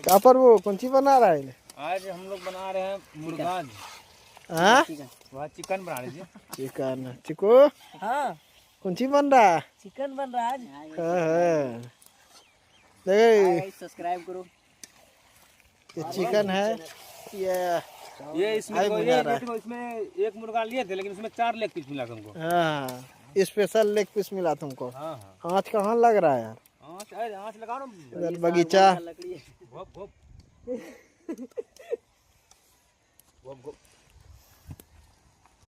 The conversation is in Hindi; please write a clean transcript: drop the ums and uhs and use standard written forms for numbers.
क्या पर वो कौन सी बना रहा है? आज हम लोग बना रहे हैं मुर्गा। हाँ वह चिकन बना लीजिए। चिकन। चिको हाँ कौन सी बन रहा है? चिकन बन रहा है। देखो सब्सक्राइब करो। ये चिकन है। ये इसमें देखो इसमें एक मुर्गा लिए थे लेकिन उसमें 4 लेग पीस मिला तुमको। हाँ स्पेशल लेग पीस मिला तुमको। हाँ हाँ आँच कहाँ लग रहा है यार? आँच लगाओ ना। इधर बगीचा। भोप भोप भोप भोप।